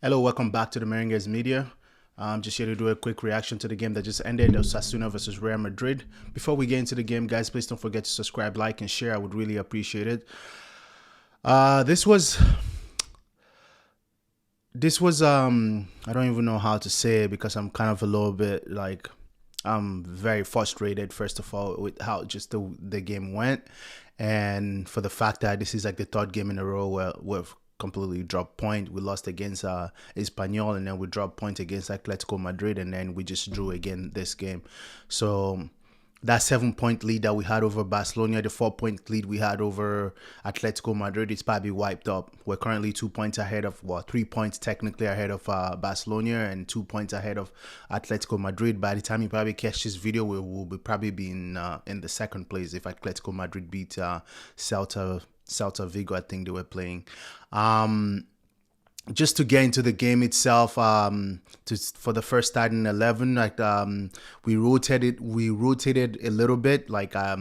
Hello, welcome back to the Merengues Media. I'm just here to do a quick reaction to the game that just ended, Osasuna versus Real Madrid. Before we get into the game, guys, please don't forget to subscribe, like, and share. I would really appreciate it. This was I don't even know how to say it because I'm kind of a little bit like I'm very frustrated, first of all, with how just the game went, and for the fact that this is like the third game in a row where we've completely dropped point. We lost against Espanyol, and then we dropped point against Atletico Madrid, and then we just drew again this game. So that 7 point lead that we had over Barcelona, the 4 point lead we had over Atletico Madrid, is probably wiped up. We're currently 2 points ahead of, well, 3 points technically ahead of Barcelona and 2 points ahead of Atletico Madrid. By the time you probably catch this video, we will be probably be in the second place if Atletico Madrid beat Celta Vigo. I think they were playing. Just to get into the game itself, for the first starting 11, like we rotated a little bit. Like I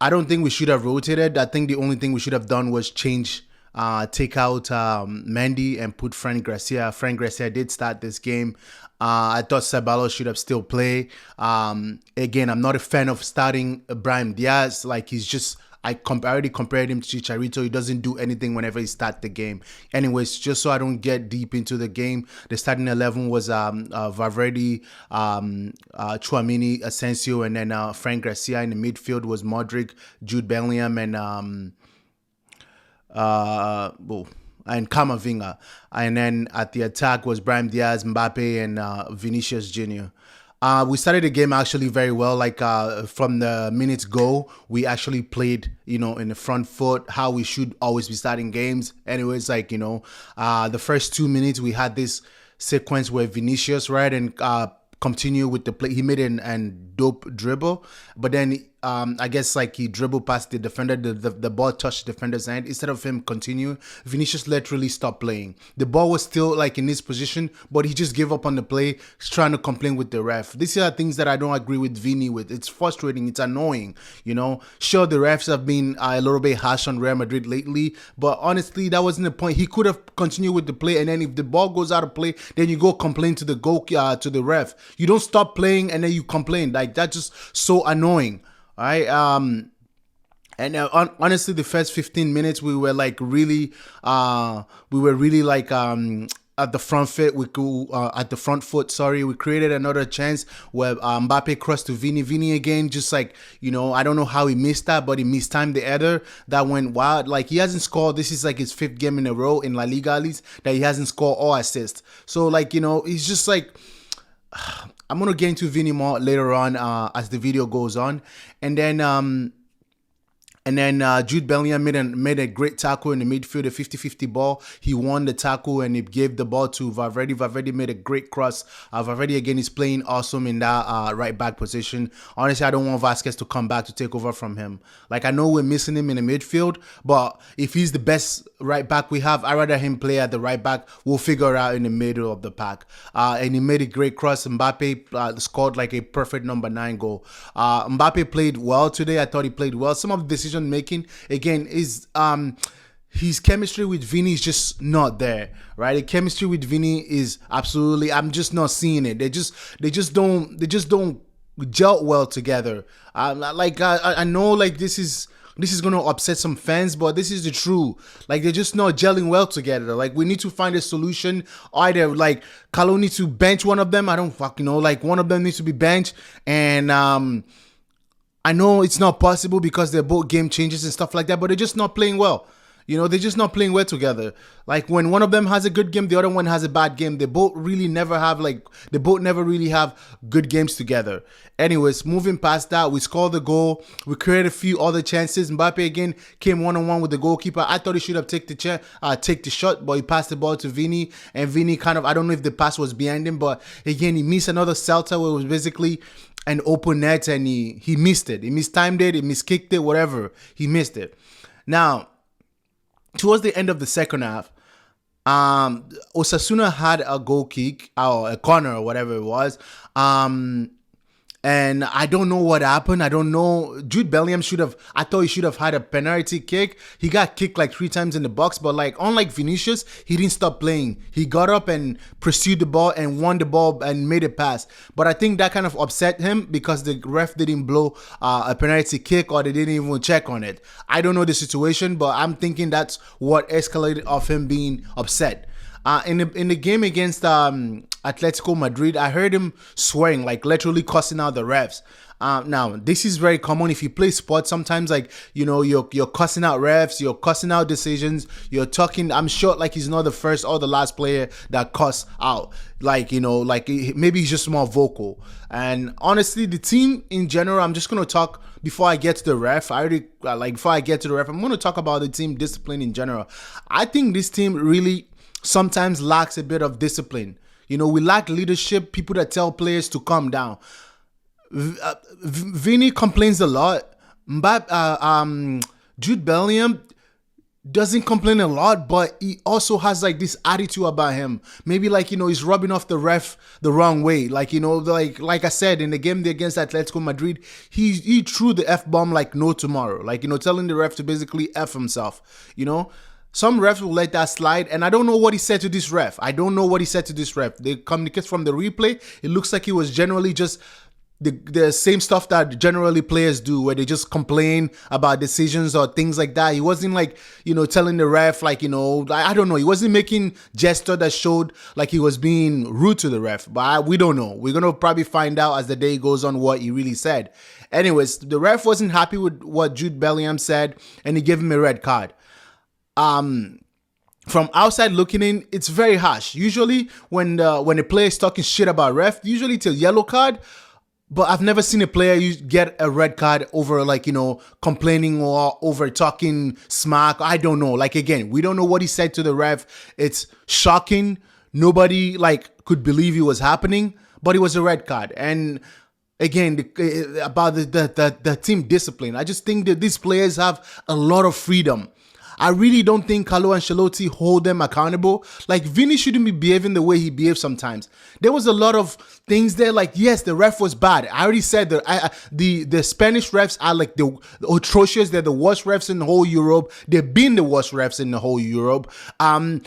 don't think we should have rotated. I think the only thing we should have done was take out Mendy and put Frank Garcia. Frank Garcia did start this game. I thought Ceballos should have still played. Again, I'm not a fan of starting Brahim Diaz. Like he's just. I already compared him to Chicharito. He doesn't do anything whenever he starts the game. Anyways, just so I don't get deep into the game, the starting 11 was Valverde, Tchouaméni, Asensio, and then Frank Garcia. In the midfield was Modric, Jude Bellingham, and Camavinga. And then at the attack was Brahim Diaz, Mbappe, and Vinicius Jr. We started the game actually very well. Like from the minutes go, we actually played, in the front foot, how we should always be starting games. Anyways, like, the first 2 minutes, we had this sequence where Vinicius, right, and continue with the play. He made an dope dribble, but then I guess like he dribbled past the defender, the ball touched the defender's hand. Instead of him continue, Vinicius literally stopped playing. The ball was still like in his position, but he just gave up on the play. He's trying to complain with the ref. These are things that I don't agree with Vini with. It's frustrating. It's annoying. Sure, the refs have been a little bit harsh on Real Madrid lately, but honestly, that wasn't the point. He could have continued with the play, and then if the ball goes out of play, then you go complain to the to the ref. You don't stop playing and then you complain. Like that's just so annoying. All right. And honestly, the first 15 minutes we were like really, at the front foot. At the front foot. Sorry, we created another chance where Mbappe crossed to Vini. Vini again, just like I don't know how he missed that, but he mistimed the header that went wild. Like he hasn't scored. This is like his 5th game in a row in La Liga at least that he hasn't scored or assist. So like he's just like. I'm gonna get into Vini more later on as the video goes on, and then Jude Bellingham made a great tackle in the midfield, a 50-50 ball. He won the tackle and he gave the ball to Valverde. Valverde made a great cross. Valverde again is playing awesome in that right back position. Honestly, I don't want Vasquez to come back to take over from him. Like I know we're missing him in the midfield, but if he's the best right back we have, I'd rather him play at the right back. We'll figure it out in the middle of the pack. And he made a great cross. Mbappe scored like a perfect number 9 goal. Mbappe played well today. I thought he played well. Some of the decision making again is his chemistry with Vini is just not there, right? The chemistry with Vini is absolutely, I'm just not seeing it. They just don't gel well together. I know like this is going to upset some fans, but this is the truth. Like, they're just not gelling well together. Like, we need to find a solution. Either, like, Carlo needs to bench one of them. I don't fucking know. Like, one of them needs to be benched. And, I know it's not possible because they're both game changers and stuff like that, but they're just not playing well. They're just not playing well together. Like when one of them has a good game, the other one has a bad game. They both never really have good games together. Anyways, moving past that, we scored the goal. We created a few other chances. Mbappe again came one-on-one with the goalkeeper. I thought he should have take the shot, but he passed the ball to Vini. And Vini kind of, I don't know if the pass was behind him, but again, he missed another Celta where it was basically an open net and he missed it. He mistimed it, he miskicked it, whatever. He missed it. Now, towards the end of the second half, Osasuna had a goal kick or a corner or whatever it was. And I don't know what happened. I don't know. Jude Bellingham I thought he should have had a penalty kick. He got kicked like 3 times in the box, but like unlike Vinicius, he didn't stop playing. He got up and pursued the ball and won the ball and made a pass. But I think that kind of upset him because the ref didn't blow a penalty kick or they didn't even check on it. I don't know the situation, but I'm thinking that's what escalated of him being upset. In the game against Atletico Madrid, I heard him swearing, like literally cussing out the refs. Now, this is very common if you play sports. Sometimes, like, you're cussing out refs, you're cussing out decisions, you're talking. I'm sure, like, he's not the first or the last player that cuss out. Like, maybe he's just more vocal. And honestly, the team in general, I'm just gonna talk before I get to the ref. Before I get to the ref, I'm gonna talk about the team discipline in general. I think this team really sometimes lacks a bit of discipline. We lack leadership, people that tell players to calm down. Vini complains a lot. Jude Bellingham doesn't complain a lot, but he also has like this attitude about him. Maybe like, he's rubbing off the ref the wrong way. Like, like I said, in the game against Atletico Madrid, he threw the F-bomb like no tomorrow. Like, telling the ref to basically F himself, Some refs will let that slide, and I don't know what he said to this ref. They communicate from the replay. It looks like he was generally just the same stuff that generally players do, where they just complain about decisions or things like that. He wasn't like, telling the ref, like, I don't know. He wasn't making gesture that showed like he was being rude to the ref. But we don't know. We're going to probably find out as the day goes on what he really said. Anyways, the ref wasn't happy with what Jude Bellingham said, and he gave him a red card. From outside looking in, it's very harsh. Usually when a player is talking shit about ref, usually it's a yellow card. But I've never seen a player get a red card over like, complaining or over talking smack. I don't know. Like, again, we don't know what he said to the ref. It's shocking. Nobody could believe it was happening, but it was a red card. And again, about the team discipline, I just think that these players have a lot of freedom. I really don't think Carlo Ancelotti hold them accountable. Like, Vini shouldn't be behaving the way he behaves sometimes. There was a lot of things there. Like, yes, the ref was bad. I already said that the Spanish refs are like the atrocious. They're the worst refs in the whole Europe. They've been the worst refs in the whole Europe.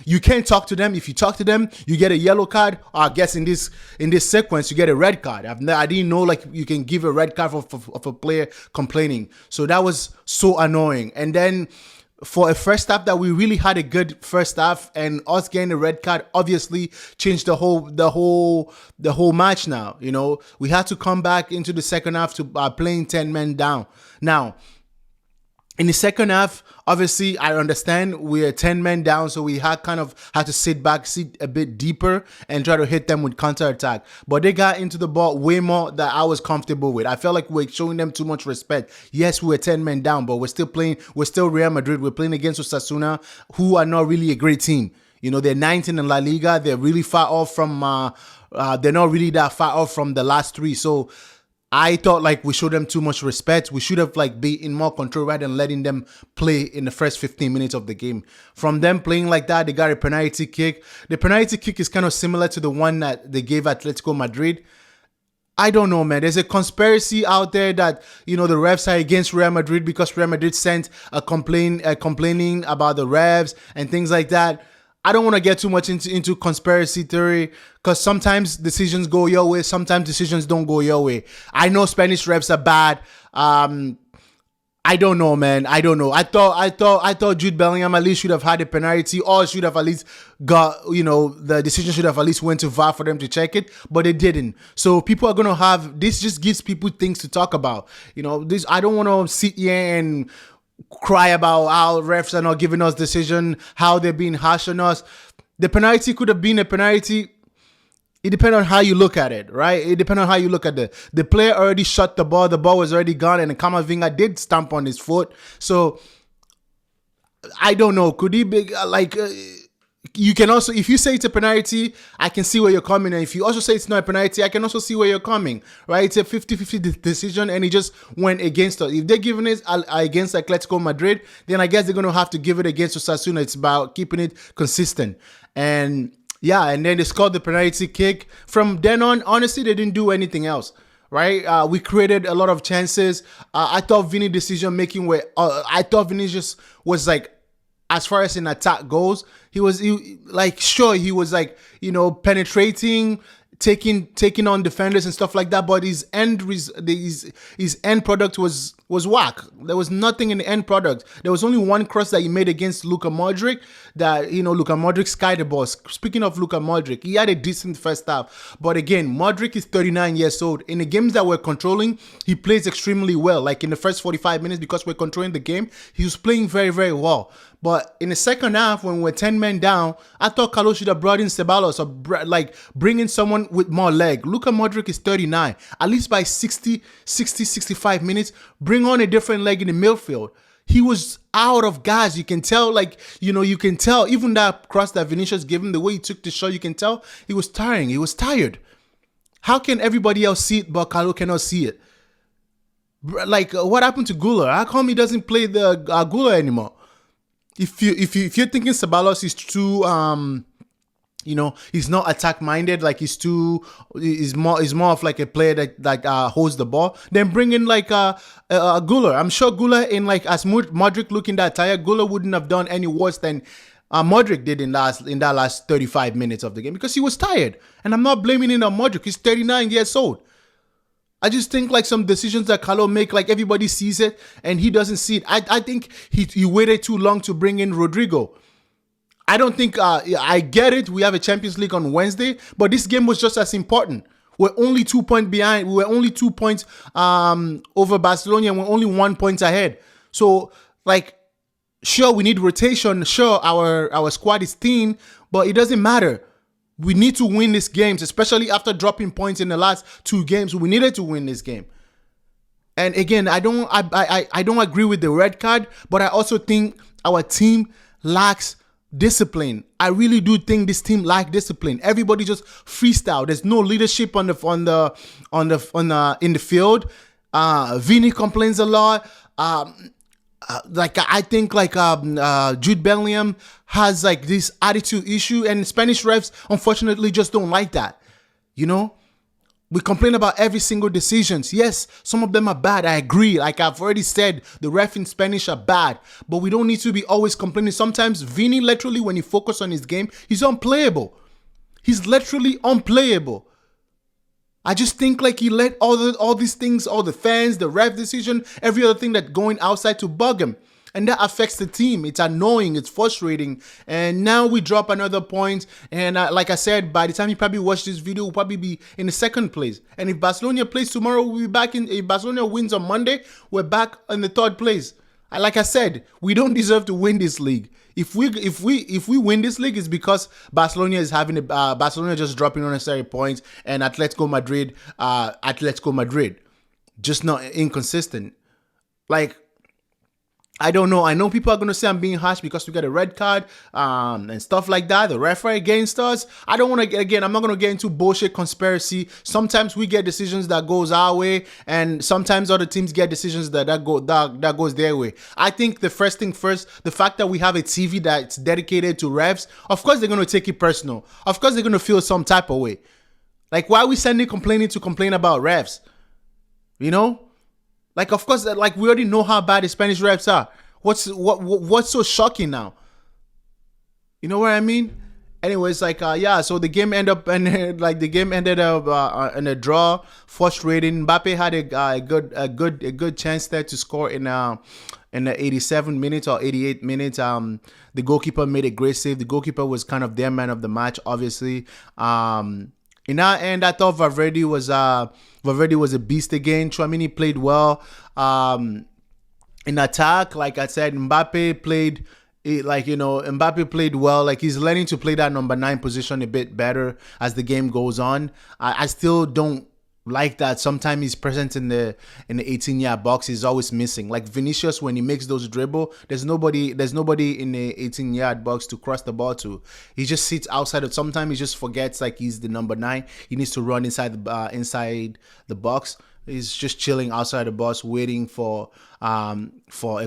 You can't talk to them. If you talk to them, you get a yellow card. Or I guess in this sequence, you get a red card. I didn't know like you can give a red card of a player complaining. So that was so annoying. And then for a first half that we really had a good first half, and us getting a red card obviously changed the whole match. Now, we had to come back into the second half to playing 10 men down. Now, in the second half, obviously, I understand we're 10 men down, so we had to sit a bit deeper and try to hit them with counterattack. But they got into the ball way more than I was comfortable with. I felt like we're showing them too much respect. Yes, we're 10 men down, but we're still playing. We're still Real Madrid. We're playing against Osasuna, who are not really a great team. They're 19th in La Liga. They're really far off from. They're not really that far off from the last three. So I thought like we showed them too much respect. We should have been in more control rather than letting them play in the first 15 minutes of the game. From them playing like that, they got a penalty kick. The penalty kick is kind of similar to the one that they gave Atletico Madrid. I don't know, man. There's a conspiracy out there that, the refs are against Real Madrid because Real Madrid sent complaining about the refs and things like that. I don't want to get too much into conspiracy theory because sometimes decisions go your way, sometimes decisions don't go your way. I know Spanish refs are bad. I don't know, man. I don't know. I thought Jude Bellingham at least should have had a penalty, or should have at least got, the decision should have at least went to VAR for them to check it, but they didn't. So people are gonna have this. Just gives people things to talk about. This. I don't want to sit here and cry about how refs are not giving us decision, how they're being harsh on us. The penalty could have been a penalty. It depends on how you look at it, right? It depends on how you look at the player already shot the ball was already gone, and Camavinga did stamp on his foot. So I don't know. Could he be you can also, if you say it's a penalty, I can see where you're coming. And if you also say it's not a penalty, I can also see where you're coming, right? It's a 50-50 decision, and he just went against us. If they're giving it against Atletico Madrid, then I guess they're going to have to give it against Osasuna. It's about keeping it consistent. And yeah, and then they scored the penalty kick. From then on, honestly, they didn't do anything else, right? We created a lot of chances. I thought Vini decision making I thought Vinicius was like, as far as an attack goes, he was like penetrating, taking on defenders and stuff like that. But his end product was whack. There was nothing in the end product. There was only one cross that he made against Luka Modric. That Luka Modric skied the ball. Speaking of Luka Modric, he had a decent first half, but again, Modric is 39 years old. In the games that we're controlling, he plays extremely well. Like in the first 45 minutes, because we're controlling the game, he was playing very, very well. But in the second half, when we're 10 men down, I thought Carlos should have brought in Ceballos or bring in someone with more leg. Luka Modric is 39. At least by 65 minutes, bring on a different leg in the midfield. He was out of gas. You can tell, you can tell, even that cross that Vinicius gave him, the way he took the shot, you can tell he was tiring. He was tired. How can everybody else see it, but Carlos cannot see it? Like, what happened to Gula? How come he doesn't play the Gula anymore? If you're thinking Ceballos is too he's not attack minded, like he's more of like a player that holds the ball, then bring in like Gula. I'm sure Gula, in like as Modric looking that tired, Gula wouldn't have done any worse than Modric did in that last 35 minutes of the game, because he was tired. And I'm not blaming it on Modric. He's 39 years old. I just think like some decisions that Carlo make, like everybody sees it and he doesn't see it. I think he waited too long to bring in Rodrigo. I don't think, I get it. We have a Champions League on Wednesday, but this game was just as important. We're only 2 points behind. We were only 2 points over Barcelona, and we're only 1 point ahead. So like, sure, we need rotation. Sure, our squad is thin, but it doesn't matter. We need to win these games, especially after dropping points in the last 2 games. We needed to win this game. And again, I don't agree with the red card, but I also think our team lacks discipline. I really do think this team lacks discipline. Everybody just freestyle. There's no leadership in the field. Vini complains a lot. I think Jude Bellingham has like this attitude issue, and Spanish refs unfortunately just don't like that. We complain about every single decisions. Yes, some of them are bad. I agree. Like I've already said, the ref in Spanish are bad, but we don't need to be always complaining. Sometimes Vini, literally, when he focuses on his game, he's unplayable. He's literally unplayable. I just think like he let all these things, all the fans, the ref decision, every other thing that going outside to bug him. And that affects the team. It's annoying. It's frustrating. And now we drop another point. And like I said, by the time you probably watch this video, we'll probably be in the second place. And if Barcelona plays tomorrow, we'll be back in. If Barcelona wins on Monday, we're back in the third place. Like I said, we don't deserve to win this league. If we win this league, it's because Barcelona is having Barcelona just dropping unnecessary points, and Atletico Madrid just not inconsistent. Like, I don't know. I know people are going to say I'm being harsh because we got a red card and stuff like that. The referee against us. I don't want to, again, I'm not going to get into bullshit conspiracy. Sometimes we get decisions that goes our way, and sometimes other teams get decisions that goes their way. I think the first thing first, the fact that we have a TV that's dedicated to refs, of course they're going to take it personal. Of course they're going to feel some type of way. Like, why are we sending complaining to complain about refs? Like, of course, like we already know how bad the Spanish refs are. What's so shocking now? You know what I mean? Anyways, so the game ended up in a draw, frustrating. Mbappe had a good chance there to score in the 87 minutes or 88 minutes. The goalkeeper made a great save. The goalkeeper was kind of their man of the match, obviously. In our end, I thought Valverde was a beast again. Tchouaméni played well. In attack, like I said, Mbappe played well. Like, he's learning to play that number 9 position a bit better as the game goes on. I still don't like that. Sometimes he's present in the 18-yard box. He's always missing. Like Vinicius, when he makes those dribble, there's nobody in the 18-yard box to cross the ball to. He just sits outside of. Sometimes he just forgets like he's the number 9. He needs to run inside the box. He's just chilling outside the box, waiting for a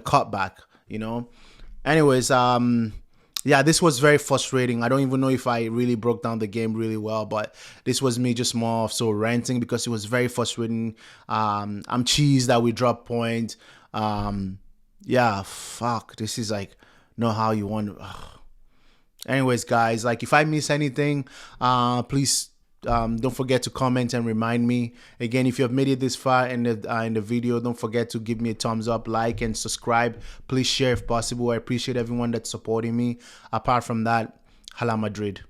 cutback. Anyways, Yeah, this was very frustrating. I don't even know if I really broke down the game really well, but this was me just more so ranting because it was very frustrating. I'm cheesed that we dropped points. Yeah, fuck. This is like not how you want. Anyways, guys, like if I miss anything, please don't forget to comment and remind me. Again, if you have made it this far in the video, don't forget to give me a thumbs up, like, and subscribe. Please share if possible. I appreciate everyone that's supporting me. Apart from that, Hala Madrid.